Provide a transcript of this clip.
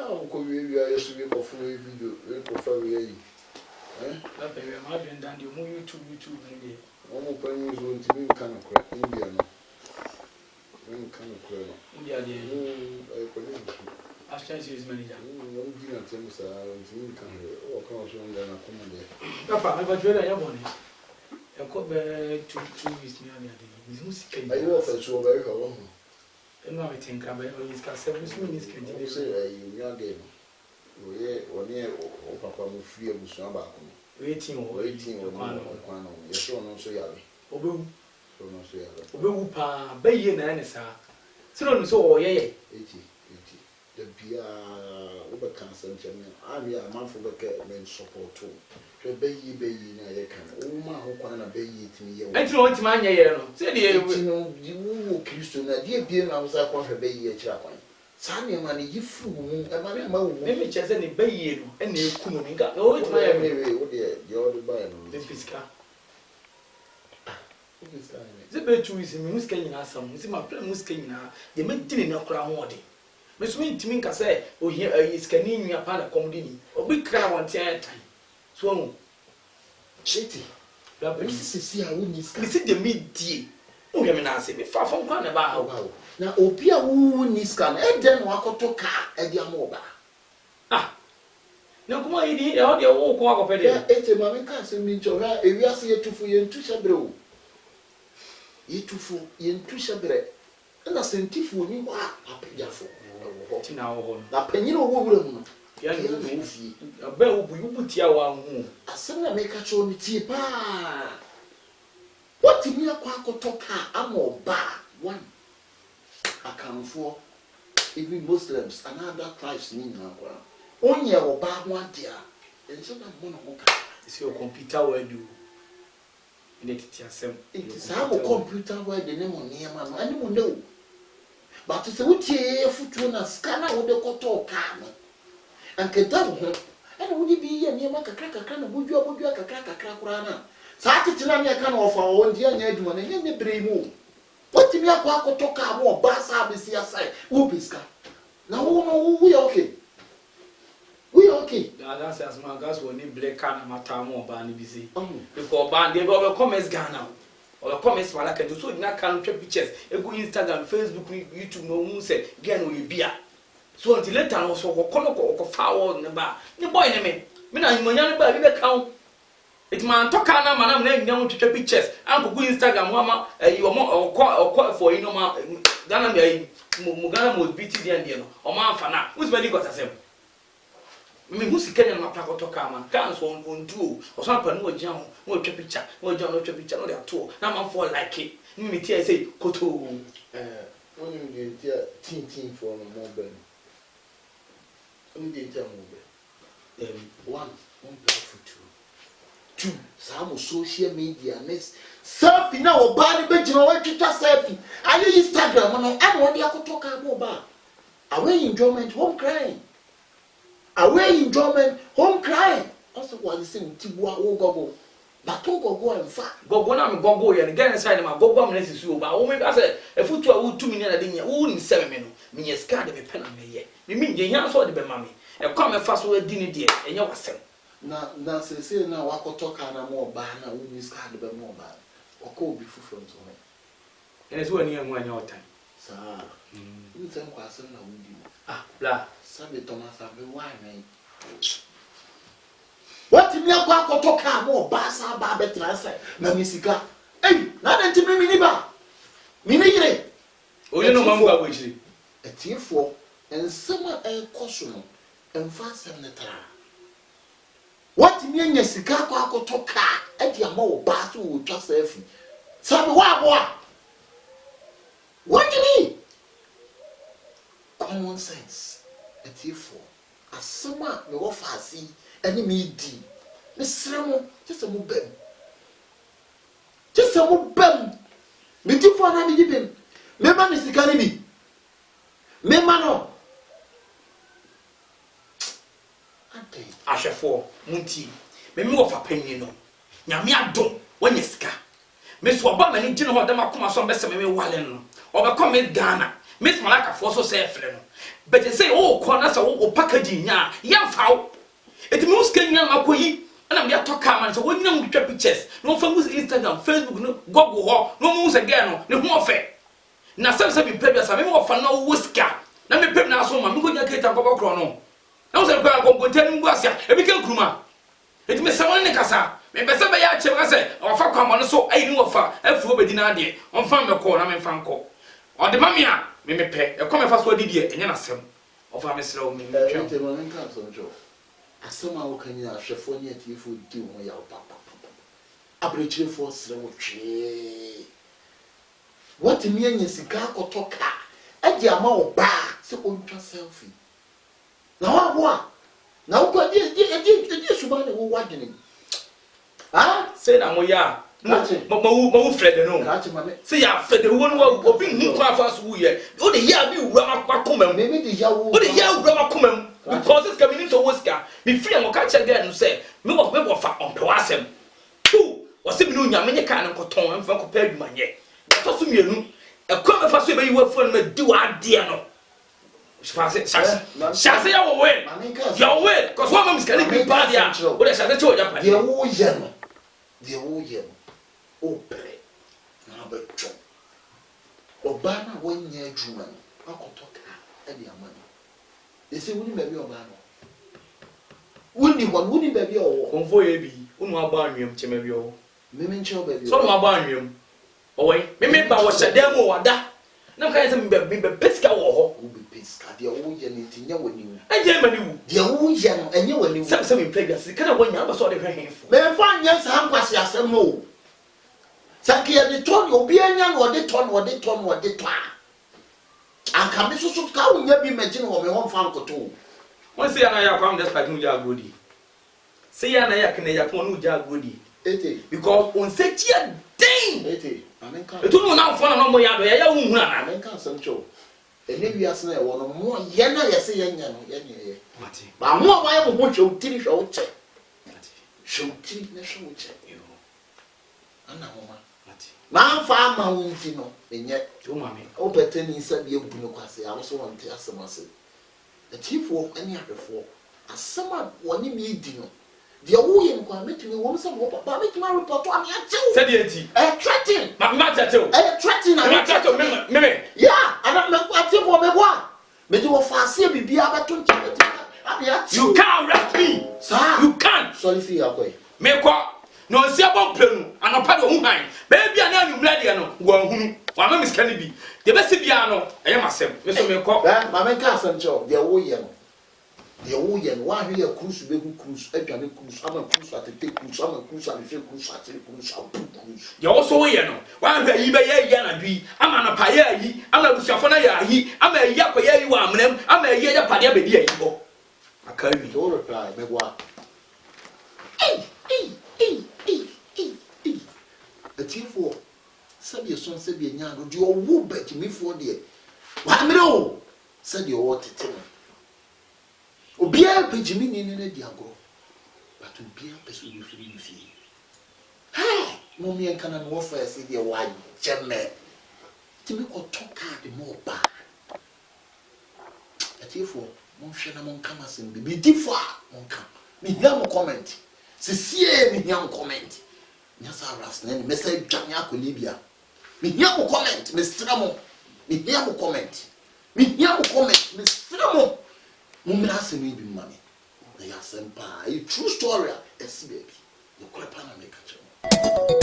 ko we yesu we ko fu video we ko fa we yi la pe we ma dwen dan de mo YouTube ni Omo panyi zo ntimi nka no kra India no. Nka no kra no. India de. Ai ko ni. Ashan is manager. No bi na tem sa ntimi nka no. O kan so nda na ko mo de. Papa, I got you ya boni. E ko be 2 weeks ni ani ade. Mi music kan. Ai wo fa so ba ka wo. E no me think about o is ka 7 minutes kan Di say ai nya de no. O ye oni o papa mo free abusu aba ko. Waiting o kwano yeso no so yare obewu so no so yare obewu pa baye na ne sa sino no so o ye eti the bia wo be cancel cheme abi a manfo be ke men support to bayi na ye kan o ma ho kwan na bayi timi ye wo enti no ntimi anya ye no se de eti no di wo Kristo na die bia na wo sa kwa hwe bayi e kira kwan Sani mani yifu mu amani ma wo me chese ne bayi no e na eku no nka o ntimi anya me wo de odo ba no the fiska fiska ze be tu isi me muska nyina asam nsi ma plan muska nyina de me dini na kura ho de me so ntimi nka se o hi iska ni nwa pa na komdi ni obi kra won tian tan so no shiti la be sisi a wo ni ska me si de me die o ya me na ase me fa fa kwa na ba ha na obi a wo ni ska na e de no akoto ka e di ama oba na kuma yidi e ho de wo ko akopɛ de ete ma me ka se mi ncho ha ewi ase yetufu ye ntu hyebre o yetufu ye ntu hyebre na sentifu ni ho apejafo ti na wo ho na panyina wo wura mu no ya ni wo fi aba wo bu tia wa hu asem na me ka cho ni tie pa what me akwa akoto ka ama oba one akamfo even Muslims and other tribes ni na kwa onye oba ho adia enso na mo no mo ka isi o computer wa du ine titi asem it is how computer wa de ne mo niema no ani mo no but se wutie futuo na scanner wo de koto ka no anke da ho ana wo di bi ye niema kakra na bodua kakra kura na sa titina ne ka na ofa wo ndi anya aduma na nye bremu what me akwa akoto ka mo ba sa besi asai wo biska na wo no wo ya okay we okay that's as my gas woni black can matter mo ba ni bisi because ba dey be comments Ghana or comments wala ka so na kan twa pictures ego Instagram Facebook YouTube no mu say Ghana we bia so until later no so ko forward ne ba ni boy ne me na nyonya ne ba bi be kan it man talk na manam na nya twa pictures an ko Instagram ma you mo ko for you no ma Ghana me mu Ghana mo biti dia no o ma afa na who's body got asem me husi Kenya na mapra kotoka man kan so ondu o so pa no ogya ho no twa picture no de ato na man for like it me tie say koto when you get tin for no more ben only dey mo be one for two some social media next selfie na oba ni bejina wa twitwa selfie ayi Instagram no and what dey akotoka mo ba away enjoyment home crying away enjoyment home crying also what say utibua wo gogo baton gogo enfa gogo na me gogo ye Ghana side ma gogo am na sisu ba wo me ka say efutu a wo 2 million na de nya wo ni 7 me no me ye ska de me pena me ye me nje nya so de be ma me e kwa me fa so adi ni de enye wasem na sese na wakotoka na mo ba na wo ni ska de be mo ba oko obi fufu nto ho ene so ani enwa anya otan sa nsem kwa asem na wo di bla sabe Thomas abe why man what me akwa akotoka mo ba sa ba betra say na misika na de ntimi mini ba mini yire oye no mamga bo chiri etiefo ensem koso no emfa asem ne tra what me anya sika akwa akotoka e dia ma wo ba so wo twa safi sabe wa boa what do you mean common sense etiefo asema me wo fa asi eni me di me sremo just mo bem me di fo na me di bem me ma ni sika ni bi me ma no ade ahwefo munti me wo fa panyi no nyame adom wanya sika me so oba mani gine ho da makoma so be se me wale no obekọ me Ghana Miss Malaka for so say friend. But you say, oh, corner so packaging ya, foul. It means Kenya Makoyi, and I'm there to come and so when you get pictures, no famous Instagram, Facebook, no Google, no moves again, no more fair. Now, some say, previous, I mean, for no whisker. Let me pay now so I'm going to get a couple chrono. Now, I'm going to tell you, I became Kruma. It may sound like a sa. Maybe somebody I say, or for common so I knew of her, a few dinner day, on farm a call, I'm in Franco. On the mamma, me pay, a common fast word idiot, and then of our Miss Roman. As somehow can you have Shaffonia tea food do my papa? Aperture for slow tree. What means a car or talk? And your mouth back, so ultra selfie. Now, what? Now, what did you want him? Ah, said Amoya. Mo Fred, no. Say, I fed the one who will bring him to us. Who ye? Oh, the Yabu Ramakum, maybe the Yabu Ramakum. Because it's coming into Whisker. Be free and catch again and say, no more on Pewasem. Two was similar Yamini can and cotton and Franco Perry Manye. That was me. A common for so you were for me do our dear no. Shall say our way? Your way, because one is going to be bad. What I shall tell you, dear William. Dear William. Oh, pray. Now, but John. Obama 1 year Truman. I could talk at your money. They say, wouldn't baby or man? Wouldn't baby or convoy be, Barnium, Chimabio. Women shall baby. So, my Barnium. Oh, wait, remember was a demo or that. No kind of baby, Pisca or who be Pisca, the old Yanity, when you. And Germany, the old Yan, and you when you some in pregnancy, kind of when you ever saw the rain. May 5 years, I'm was yes and no. Sakia the ton, or Bianian, or the ton, or the ton, or the ton. And come so cow, you be imagine what we want farm to do. Once the Anaya found this by Nuja Goody. Say Anaya can Nuja Goody. Because on such a day, I don't know now for no more yard, I can't control. And maybe I say one more Yana, I say Yan, but more I want you to show check. Show tea, show check you. Anna, now, farmer won't you know, and yet, to mammy, oh, but then he said, you I also want to ask myself. The chief walk any other for as someone one meeting. The old young met me once a walk, but make my report on your two. Said the a threatening, but not at all. A threatening, yeah, I don't know what you want me want. But you will fast here, be about 20. You can't arrest me, sir. You can't. Sorry, see your way. Make what? No, see about plenu, and a part of whom baby, I know you bladiano, who my name is Kennedy. The best piano, I am myself, Mr. Milcock, my cousin Joe, the old young. The old young, one here cruise, baby cruise, a cruise, I'm a cruise at the take cruise, I'm a cruise, I'm a cruise, I'm a cruise. You're also a young, one where you may yana be, I'm an apaya, I'm a Safana, I'm a Yapaya, you are, I'm a Yaya Padia, baby. I can't be all reply, me what? A team for said your son said, be young, do your woo bet me for dear. Why, no, said your water. Obia Pejimini in a diago, but to be a person you feel. Hey, no me and canon warfare, said your wife, Gemma. To make or talk the more bad. A team for Monsieur Namon Camasin be differ, Monka. Me young comment. See me young comment. Yes, I was named Mr. Jamiaco Libya. Me young comment, Mr. Ramo. Me young comment. Me young comment, Mr. Ramo. Mummy has me be money. They are senpai. A true story. Yes, baby. You could have make a